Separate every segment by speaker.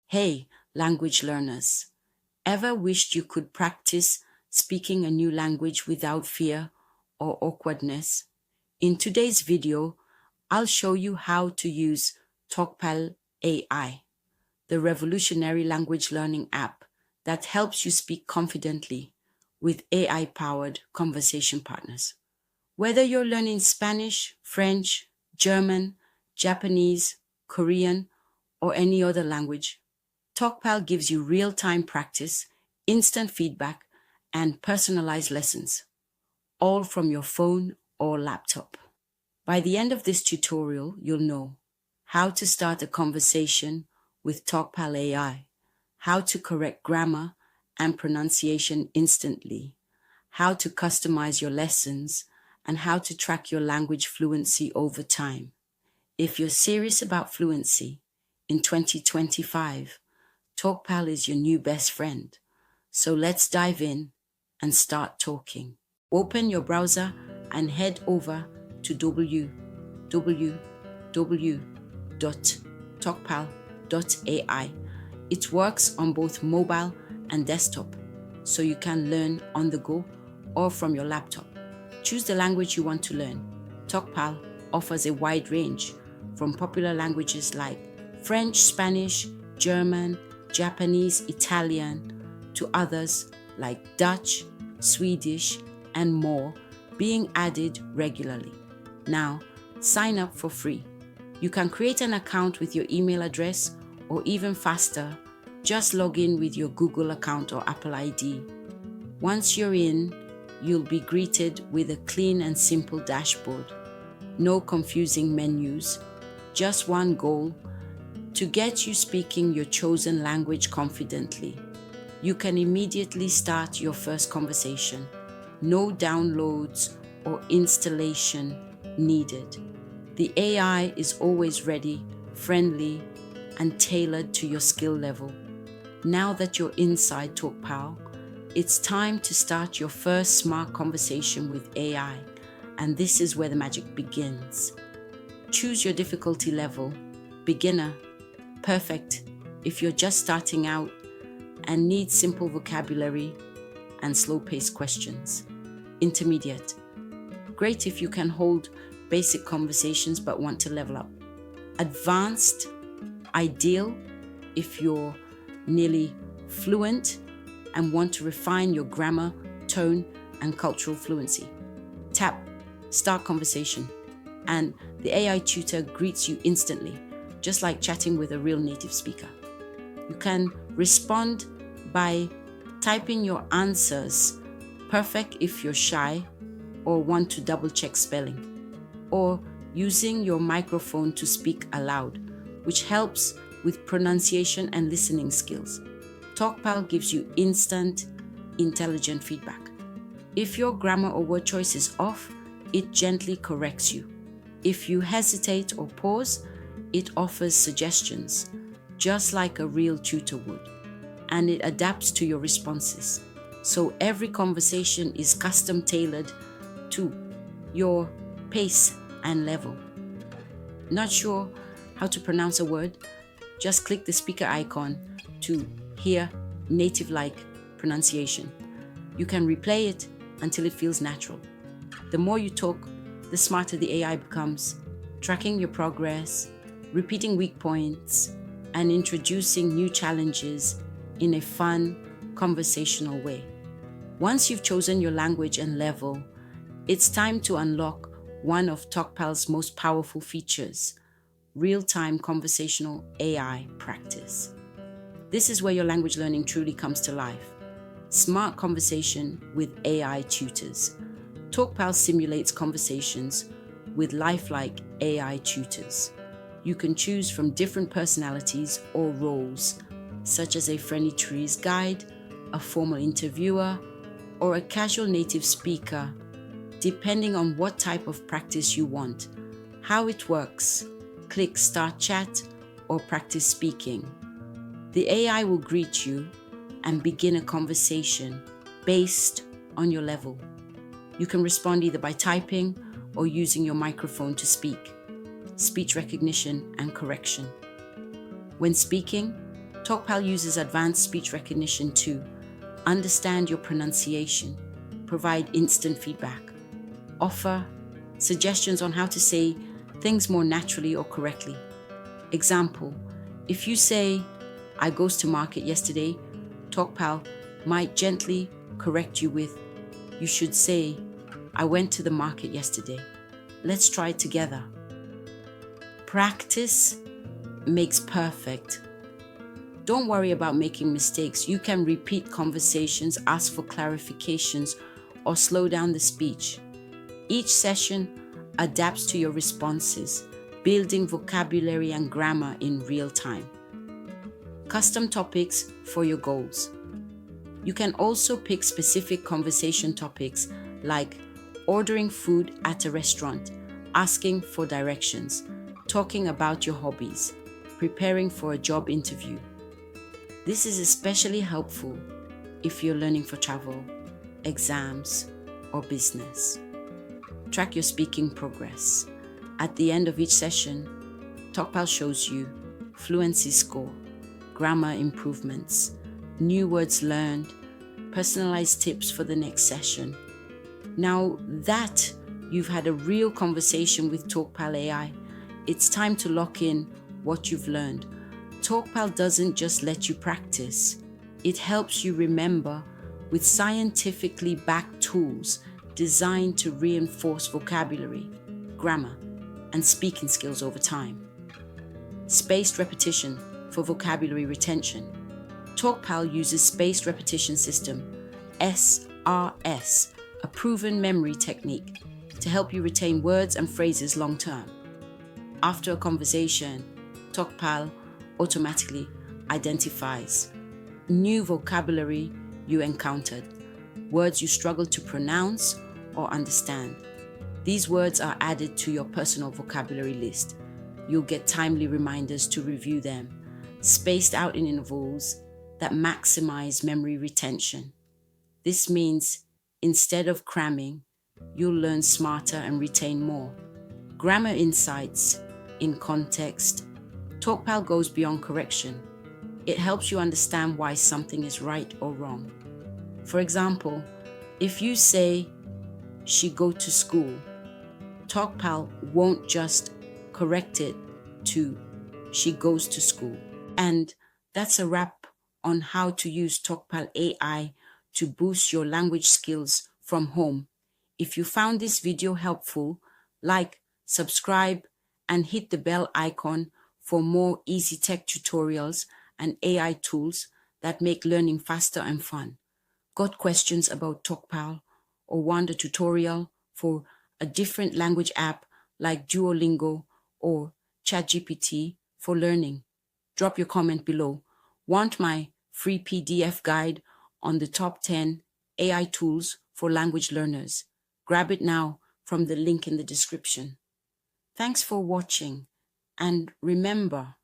Speaker 1: Hey, language learners, ever wished you could practice speaking a new language without fear or awkwardness? In today's video, I'll show you how to use Talkpal AI, the revolutionary language learning app that helps you speak confidently with AI-powered conversation partners. Whether you're learning Spanish, French, German, Japanese, Korean, or any other language, Talkpal gives you real-time practice, instant feedback, and personalized lessons, all from your phone or laptop. By the end of this tutorial, you'll know how to start a conversation with Talkpal AI, how to correct grammar and pronunciation instantly, how to customize your lessons, and how to track your language fluency over time. If you're serious about fluency in 2025, Talkpal is your new best friend. So let's dive in and start talking. Open your browser and head over to www.talkpal.ai. It works on both mobile and desktop, so you can learn on the go or from your laptop. Choose the language you want to learn. Talkpal offers a wide range, from popular languages like French, Spanish, German, Japanese, Italian, to others like Dutch, Swedish, and more being added regularly. Now, sign up for free. You can create an account with your email address, or even faster, just log in with your Google account or Apple ID. Once you're in, you'll be greeted with a clean and simple dashboard. No confusing menus, just one goal: to get you speaking your chosen language confidently. You can immediately start your first conversation. No downloads or installation needed. The AI is always ready, friendly, and tailored to your skill level. Now that you're inside Talkpal, it's time to start your first smart conversation with AI, and this is where the magic begins. Choose your difficulty level: beginner, perfect if you're just starting out and need simple vocabulary and slow-paced questions. Intermediate, great if you can hold basic conversations but want to level up. Advanced, ideal if you're nearly fluent and want to refine your grammar, tone, and cultural fluency. Tap Start Conversation, and the AI tutor greets you instantly, just like chatting with a real native speaker. You can respond by typing your answers, perfect if you're shy or want to double-check spelling, or using your microphone to speak aloud, which helps with pronunciation and listening skills. Talkpal gives you instant, intelligent feedback. If your grammar or word choice is off, it gently corrects you. If you hesitate or pause, it offers suggestions, just like a real tutor would, and it adapts to your responses. So every conversation is custom tailored to your pace and level. Not sure how to pronounce a word? Just click the speaker icon to hear native-like pronunciation. You can replay it until it feels natural. The more you talk, the smarter the AI becomes, tracking your progress, repeating weak points, and introducing new challenges in a fun, conversational way. Once you've chosen your language and level, it's time to unlock one of Talkpal's most powerful features: real-time conversational AI practice. This is where your language learning truly comes to life. Smart conversation with AI tutors. Talkpal simulates conversations with lifelike AI tutors. You can choose from different personalities or roles, such as a friendly tourist guide, a formal interviewer, or a casual native speaker, depending on what type of practice you want. How it works: click Start Chat or Practice Speaking. The AI will greet you and begin a conversation based on your level. You can respond either by typing or using your microphone to speak. Speech recognition and correction. When speaking, Talkpal uses advanced speech recognition to understand your pronunciation, provide instant feedback, offer suggestions on how to say things more naturally or correctly. Example, if you say, I goes to market yesterday, Talkpal might gently correct you with, you should say, I went to the market yesterday. Let's try it together. Practice makes perfect. Don't worry about making mistakes. You can repeat conversations, ask for clarifications, or slow down the speech. Each session adapts to your responses, building vocabulary and grammar in real time. Custom topics for your goals. You can also pick specific conversation topics like ordering food at a restaurant, asking for directions, talking about your hobbies, preparing for a job interview. This is especially helpful if you're learning for travel, exams, or business. Track your speaking progress. At the end of each session, Talkpal shows you fluency score, grammar improvements, new words learned, personalized tips for the next session. Now that you've had a real conversation with Talkpal AI, it's time to lock in what you've learned. Talkpal doesn't just let you practice, it helps you remember with scientifically backed tools designed to reinforce vocabulary, grammar, and speaking skills over time. Spaced repetition for vocabulary retention. Talkpal uses spaced repetition system, SRS, a proven memory technique to help you retain words and phrases long term. After a conversation, Talkpal automatically identifies new vocabulary you encountered, words you struggle to pronounce or understand. These words are added to your personal vocabulary list. You'll get timely reminders to review them, spaced out in intervals that maximize memory retention. This means instead of cramming, you'll learn smarter and retain more. Grammar insights in context. Talkpal goes beyond correction. It helps you understand why something is right or wrong. For example, if you say, she go to school, Talkpal won't just correct it to, she goes to school. And that's a wrap on how to use Talkpal AI to boost your language skills from home. If you found this video helpful, like, subscribe, and hit the bell icon for more easy tech tutorials and AI tools that make learning faster and fun. Got questions about Talkpal or want a tutorial for a different language app like Duolingo or ChatGPT for learning? Drop your comment below. Want my free PDF guide on the top 10 AI tools for language learners? Grab it now from the link in the description. Thanks for watching, and remember,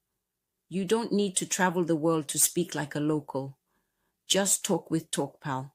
Speaker 1: you don't need to travel the world to speak like a local. Just talk with Talkpal.